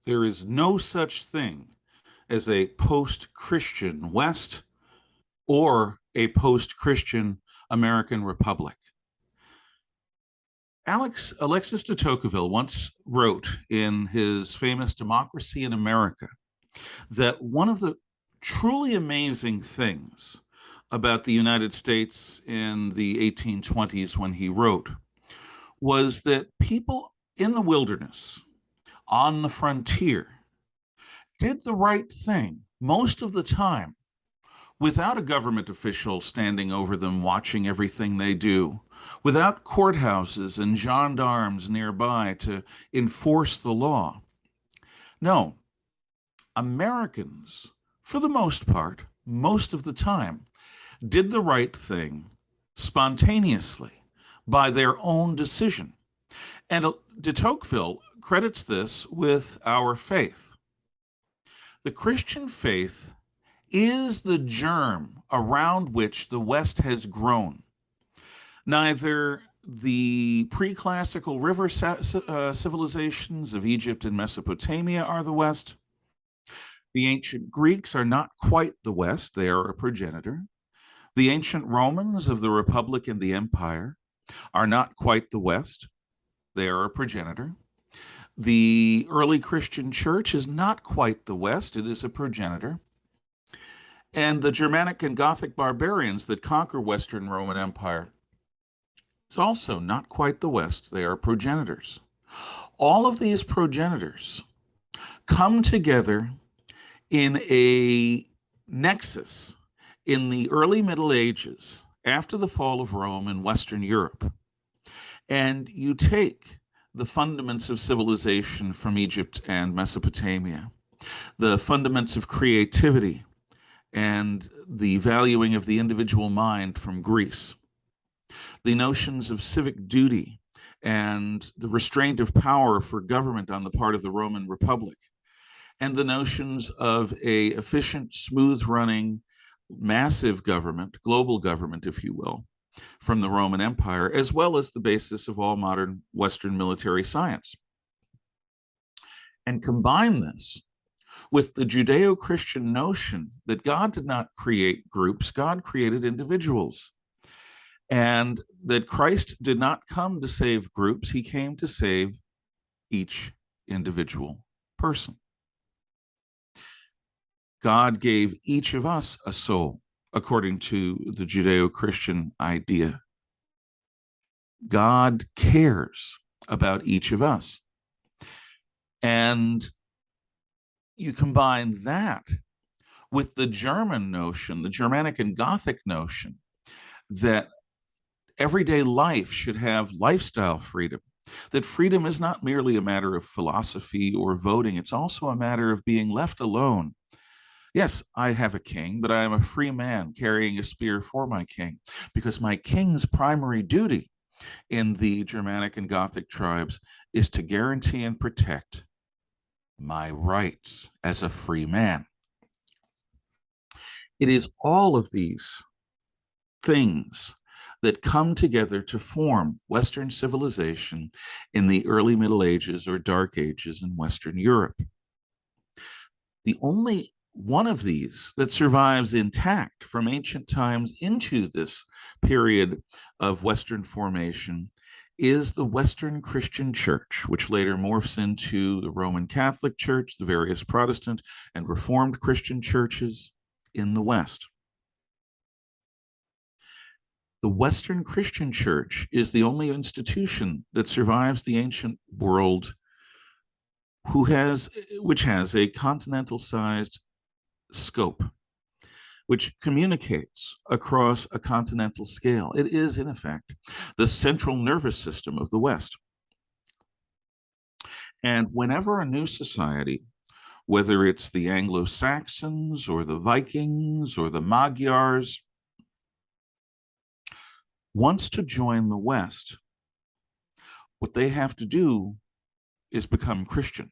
There is no such thing as a post-Christian West or a post-Christian American Republic. Alexis de Tocqueville once wrote in his famous Democracy in America that one of the truly amazing things about the United States in the 1820s when he wrote was that people in the wilderness, on the frontier, did the right thing most of the time without a government official standing over them watching everything they do, without courthouses and gendarmes nearby to enforce the law. No, Americans, for the most part, most of the time, did the right thing spontaneously by their own decision. And de Tocqueville credits this with our faith. The Christian faith is the germ around which the West has grown. Neither the pre-classical river civilizations of Egypt and Mesopotamia are the West. The ancient Greeks are not quite the West. They are a progenitor. The ancient Romans of the Republic and the Empire are not quite the West. They are a progenitor. The early Christian church is not quite the West. It is a progenitor. And the Germanic and Gothic barbarians that conquer Western Roman Empire is also not quite the West. They are progenitors. All of these progenitors come together in a nexus in the early Middle Ages, after the fall of Rome in Western Europe. And you take the fundaments of civilization from Egypt and Mesopotamia, the fundaments of creativity and the valuing of the individual mind from Greece, the notions of civic duty and the restraint of power for government on the part of the Roman Republic, and the notions of a efficient, smooth-running, massive government, global government, if you will, from the Roman Empire, as well as the basis of all modern Western military science. And combine this with the Judeo-Christian notion that God did not create groups, God created individuals. And that Christ did not come to save groups, he came to save each individual person. God gave each of us a soul, according to the Judeo-Christian idea. God cares about each of us. And you combine that with the German notion, the Germanic and Gothic notion, that everyday life should have lifestyle freedom, that freedom is not merely a matter of philosophy or voting, it's also a matter of being left alone. Yes, I have a king, but I am a free man carrying a spear for my king, because my king's primary duty in the Germanic and Gothic tribes is to guarantee and protect my rights as a free man. It is all of these things that come together to form Western civilization in the early Middle Ages or Dark Ages in Western Europe. The only one of these that survives intact from ancient times into this period of Western formation is the Western Christian Church, which later morphs into the Roman Catholic Church, the various Protestant and Reformed Christian churches in the West. The Western Christian Church is the only institution that survives the ancient world which has a continental-sized scope, which communicates across a continental scale. It is, in effect, the central nervous system of the West. And whenever a new society, whether it's the Anglo-Saxons or the Vikings or the Magyars, wants to join the West, what they have to do is become Christian.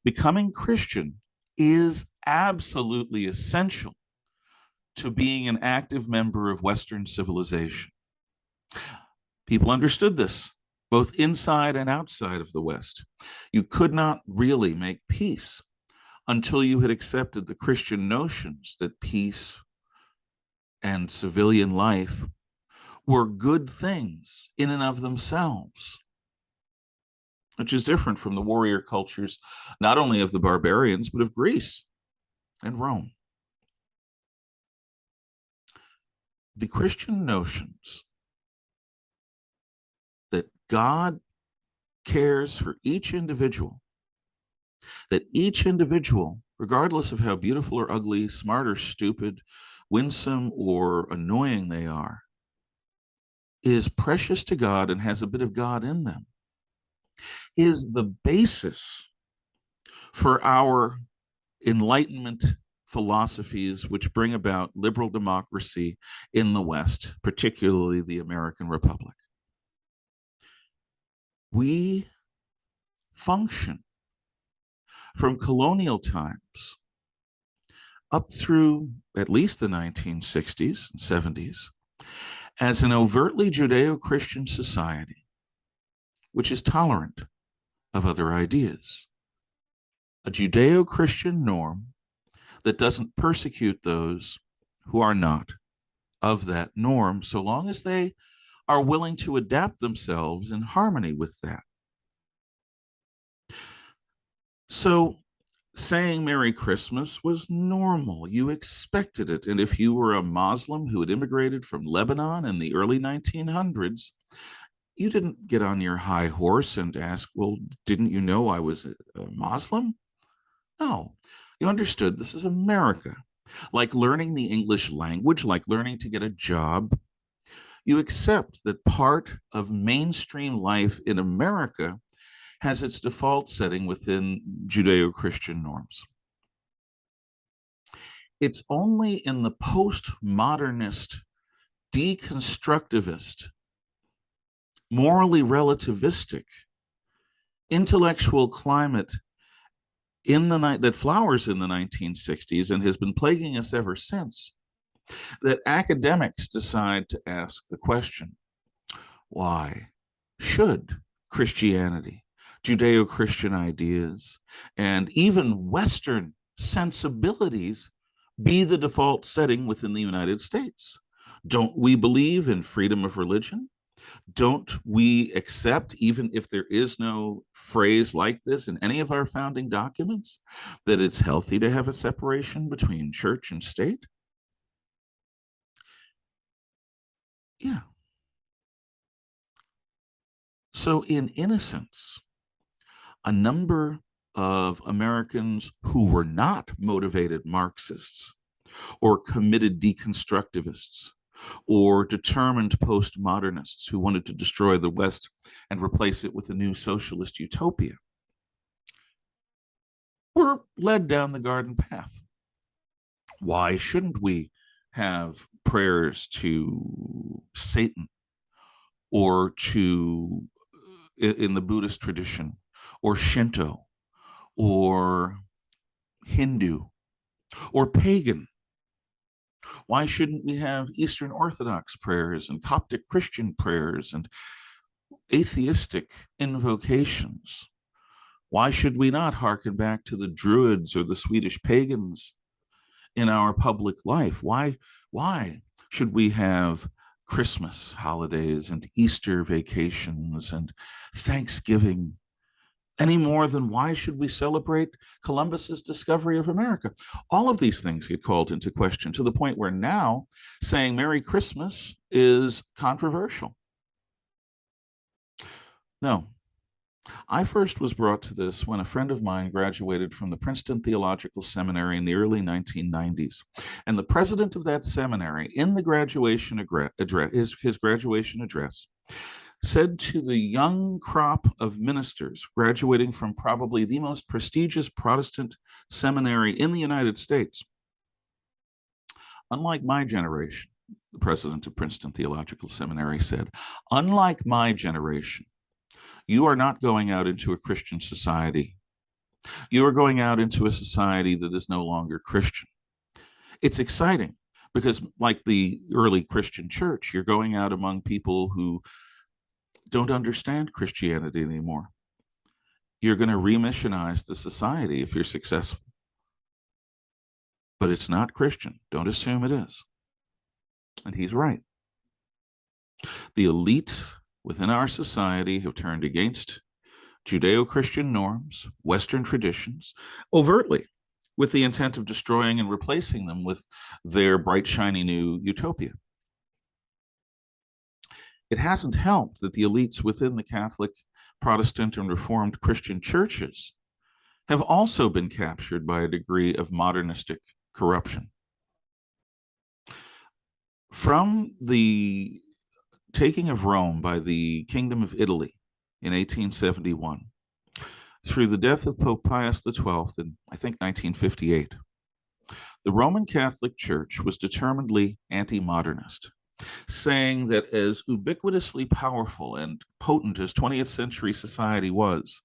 Becoming Christian is absolutely essential to being an active member of Western civilization. People understood this both inside and outside of the West. You could not really make peace until you had accepted the Christian notions that peace and civilian life were good things in and of themselves, which is different from the warrior cultures, not only of the barbarians, but of Greece and Rome. The Christian notions that God cares for each individual, that each individual, regardless of how beautiful or ugly, smart or stupid, winsome or annoying they are, is precious to God and has a bit of God in them, is the basis for our Enlightenment philosophies which bring about liberal democracy in the West, particularly the American Republic. We function from colonial times up through at least the 1960s and 70s as an overtly Judeo-Christian society, which is tolerant of other ideas. A Judeo-Christian norm that doesn't persecute those who are not of that norm, so long as they are willing to adapt themselves in harmony with that. So saying Merry Christmas was normal. You expected it. And if you were a Muslim who had immigrated from Lebanon in the early 1900s, you didn't get on your high horse and ask, well, didn't you know I was a Muslim? No, you understood this is America. Like learning the English language, like learning to get a job, you accept that part of mainstream life in America has its default setting within Judeo-Christian norms. It's only in the post-modernist, deconstructivist, morally relativistic, intellectual climate that flowers in the 1960s and has been plaguing us ever since, that academics decide to ask the question, why should Christianity, Judeo-Christian ideas, and even Western sensibilities be the default setting within the United States? Don't we believe in freedom of religion? Don't we accept, even if there is no phrase like this in any of our founding documents, that it's healthy to have a separation between church and state? Yeah. So in innocence, a number of Americans who were not motivated Marxists or committed deconstructivists or determined postmodernists who wanted to destroy the West and replace it with a new socialist utopia were led down the garden path. Why shouldn't we have prayers to Satan or to, in the Buddhist tradition, or Shinto, or Hindu, or pagan? Why shouldn't we have Eastern Orthodox prayers and Coptic Christian prayers and atheistic invocations? Why should we not hearken back to the Druids or the Swedish pagans in our public life? Why should we have Christmas holidays and Easter vacations and Thanksgiving any more than why should we celebrate Columbus's discovery of America? All of these things get called into question to the point where now saying Merry Christmas is controversial. No, I first was brought to this when a friend of mine graduated from the Princeton Theological Seminary in the early 1990s. And the president of that seminary, in the graduation address, his graduation address, said to the young crop of ministers graduating from probably the most prestigious Protestant seminary in the United States, unlike my generation, the president of Princeton Theological Seminary said, unlike my generation, you are not going out into a Christian society. You are going out into a society that is no longer Christian. It's exciting because, like the early Christian church, you're going out among people who don't understand Christianity anymore. You're going to remissionize the society if you're successful. But it's not Christian. Don't assume it is. And he's right. The elites within our society have turned against Judeo-Christian norms, Western traditions, overtly, with the intent of destroying and replacing them with their bright, shiny new utopia. It hasn't helped that the elites within the Catholic, Protestant, and Reformed Christian churches have also been captured by a degree of modernistic corruption. From the taking of Rome by the Kingdom of Italy in 1871 through the death of Pope Pius XII in, I think, 1958, the Roman Catholic Church was determinedly anti-modernist, saying that as ubiquitously powerful and potent as 20th century society was,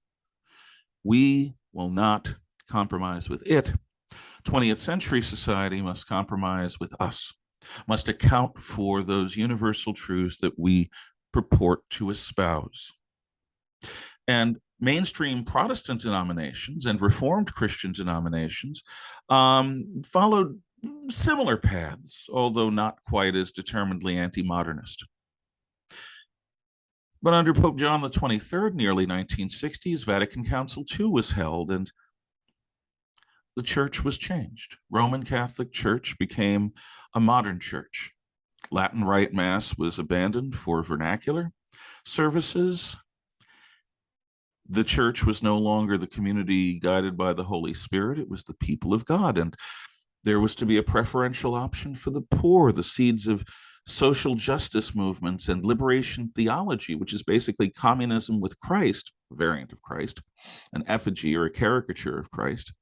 we will not compromise with it. 20th century society must compromise with us, must account for those universal truths that we purport to espouse. And mainstream Protestant denominations and Reformed Christian denominations followed similar paths, although not quite as determinedly anti-modernist. But under Pope John the 23rd in the early 1960s, Vatican Council II was held, and the church was changed. Roman Catholic Church became a modern church. Latin Rite Mass was abandoned for vernacular services. The church was no longer the community guided by the Holy Spirit. It was the people of God. And there was to be a preferential option for the poor, the seeds of social justice movements and liberation theology, which is basically communism with Christ, a variant of Christ, an effigy or a caricature of Christ,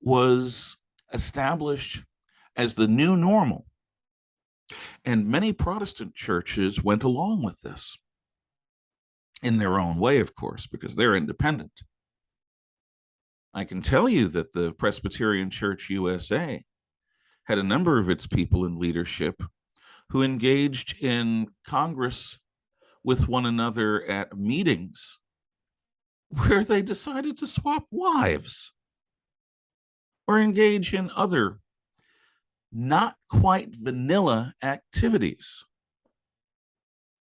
was established as the new normal. And many Protestant churches went along with this in their own way, of course, because they're independent. I can tell you that the Presbyterian Church USA had a number of its people in leadership who engaged in Congress with one another at meetings where they decided to swap wives or engage in other not quite vanilla activities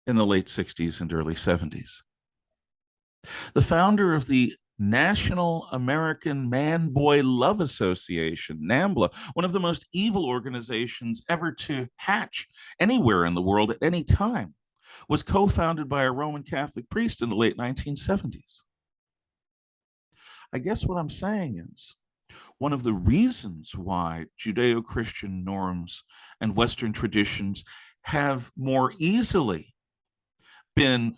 in the late 60s and early 70s. The founder of the National American Man-Boy Love Association, NAMBLA, one of the most evil organizations ever to hatch anywhere in the world at any time, was co-founded by a Roman Catholic priest in the late 1970s. I guess what I'm saying is, one of the reasons why Judeo-Christian norms and Western traditions have more easily been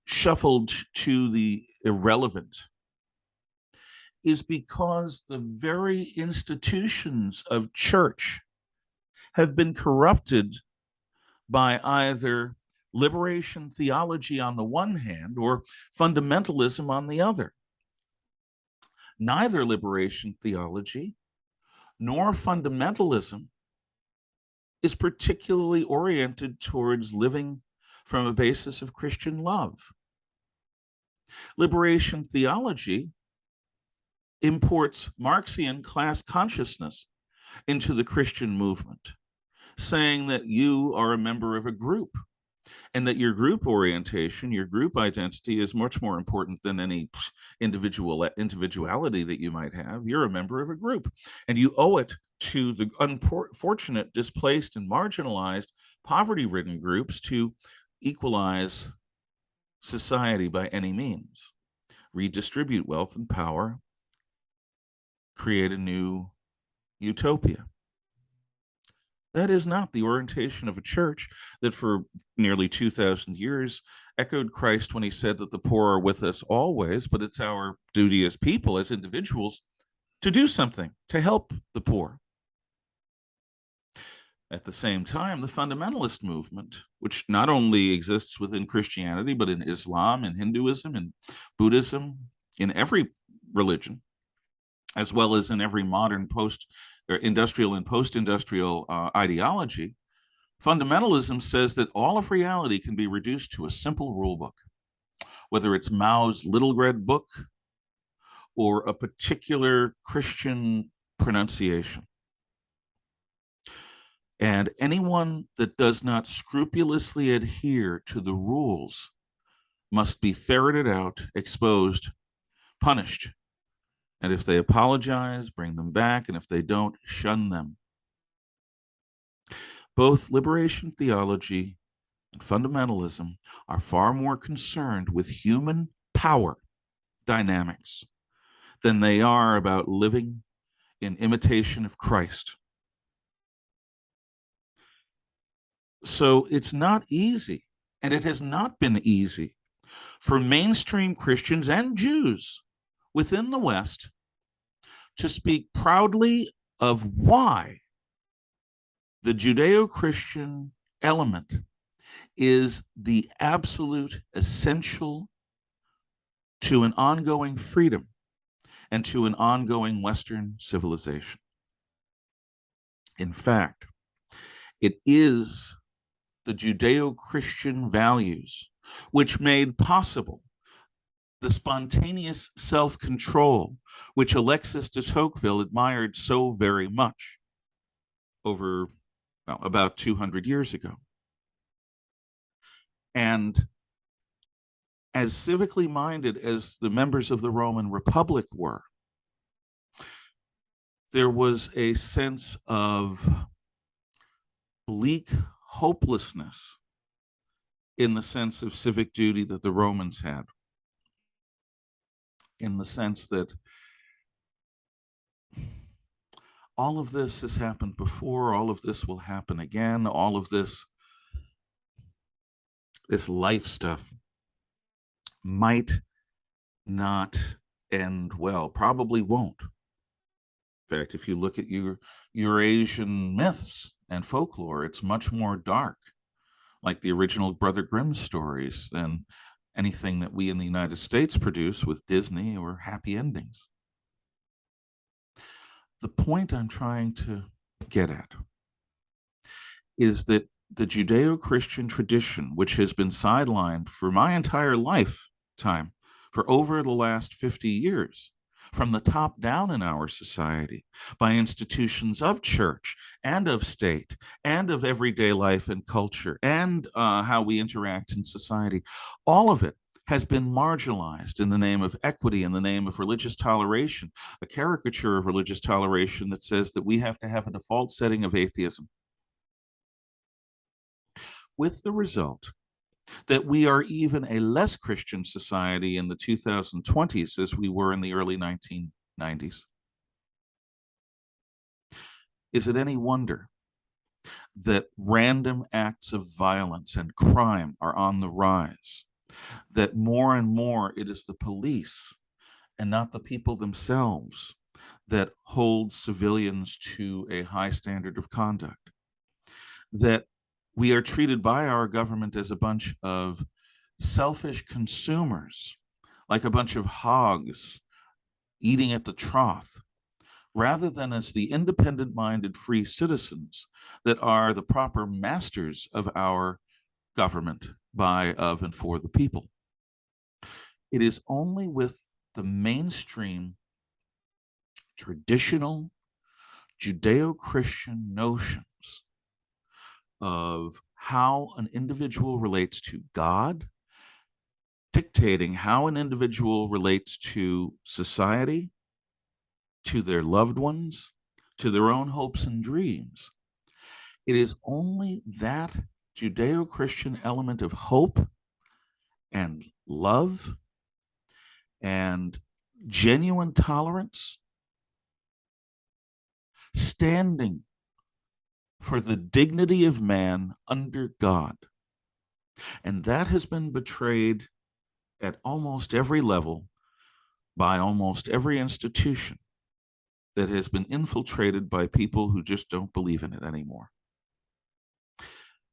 shuffled to the irrelevant is because the very institutions of church have been corrupted by either liberation theology on the one hand or fundamentalism on the other. Neither liberation theology nor fundamentalism is particularly oriented towards living from a basis of Christian love. Liberation theology imports Marxian class consciousness into the Christian movement, saying that you are a member of a group and that your group orientation, your group identity is much more important than any individuality that you might have. You're a member of a group and you owe it to the unfortunate, displaced, and marginalized, poverty-ridden groups to equalize society by any means, redistribute wealth and power, create a new utopia. That is not the orientation of a church that for nearly 2,000 years echoed Christ when he said that the poor are with us always, but it's our duty as people, as individuals, to do something to help the poor. At the same time, the fundamentalist movement, which not only exists within Christianity, but in Islam and Hinduism and Buddhism, in every religion, as well as in every modern post-industrial and post-industrial ideology, Fundamentalism says that all of reality can be reduced to a simple rule book, whether it's Mao's Little Red Book or a particular Christian pronunciation. And anyone that does not scrupulously adhere to the rules must be ferreted out, exposed, punished. And if they apologize, bring them back. And if they don't, shun them. Both liberation theology and fundamentalism are far more concerned with human power dynamics than they are about living in imitation of Christ. So it's not easy, and it has not been easy for mainstream Christians and Jews within the West to speak proudly of why the Judeo-Christian element is the absolute essential to an ongoing freedom and to an ongoing Western civilization. In fact, it is the Judeo-Christian values which made possible the spontaneous self-control which Alexis de Tocqueville admired so very much over about 200 years ago. And as civically minded as the members of the Roman Republic were, there was a sense of bleak hopelessness in the sense of civic duty that the Romans had, in the sense that all of this has happened before, all of this will happen again, all of this life stuff might not end well, probably won't. In fact, if you look at Eurasian myths and folklore, it's much more dark, like the original Brother Grimm stories, than anything that we in the United States produce with Disney or happy endings. The point I'm trying to get at is that the Judeo-Christian tradition, which has been sidelined for my entire lifetime, for over the last 50 years, from the top down in our society, by institutions of church and of state and of everyday life and culture and how we interact in society, all of it has been marginalized in the name of equity, in the name of religious toleration, a caricature of religious toleration that says that we have to have a default setting of atheism, with the result that we are even a less Christian society in the 2020s as we were in the early 1990s. Is it any wonder that random acts of violence and crime are on the rise, that more and more it is the police and not the people themselves that hold civilians to a high standard of conduct, that we are treated by our government as a bunch of selfish consumers, like a bunch of hogs eating at the trough, rather than as the independent-minded free citizens that are the proper masters of our government by, of, and for the people. It is only with the mainstream traditional Judeo-Christian notions of how an individual relates to God, dictating how an individual relates to society, to their loved ones, to their own hopes and dreams. It is only that Judeo-Christian element of hope and love and genuine tolerance, standing for the dignity of man under God. And that has been betrayed at almost every level by almost every institution that has been infiltrated by people who just don't believe in it anymore.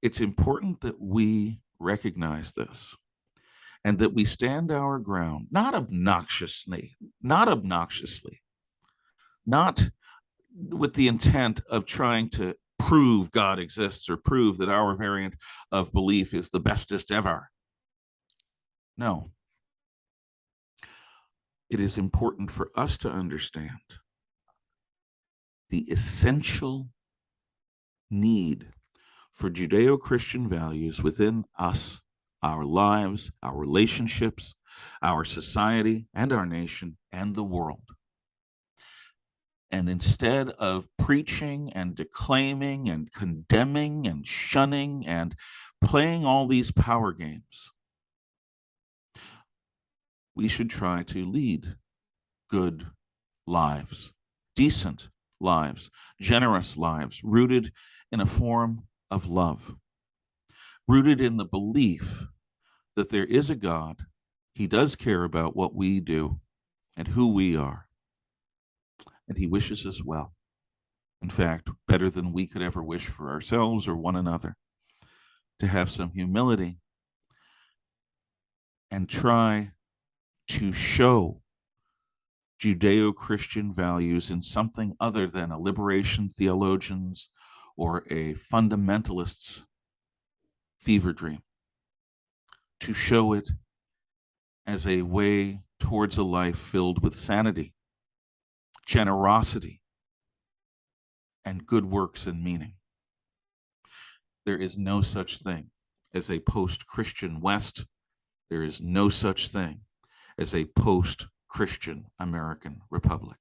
It's important that we recognize this and that we stand our ground, not obnoxiously, not with the intent of trying to prove God exists or prove that our variant of belief is the bestest ever. No. It is important for us to understand the essential need for Judeo-Christian values within us, our lives, our relationships, our society, and our nation, and the world. And instead of preaching and declaiming and condemning and shunning and playing all these power games, we should try to lead good lives, decent lives, generous lives, rooted in a form of love, rooted in the belief that there is a God. He does care about what we do and who we are, and he wishes us well. In fact, better than we could ever wish for ourselves or one another, to have some humility and try to show Judeo-Christian values in something other than a liberation theologian's or a fundamentalist's fever dream, to show it as a way towards a life filled with sanity, generosity, and good works and meaning. There is no such thing as a post-Christian West. There is no such thing as a post-Christian American Republic.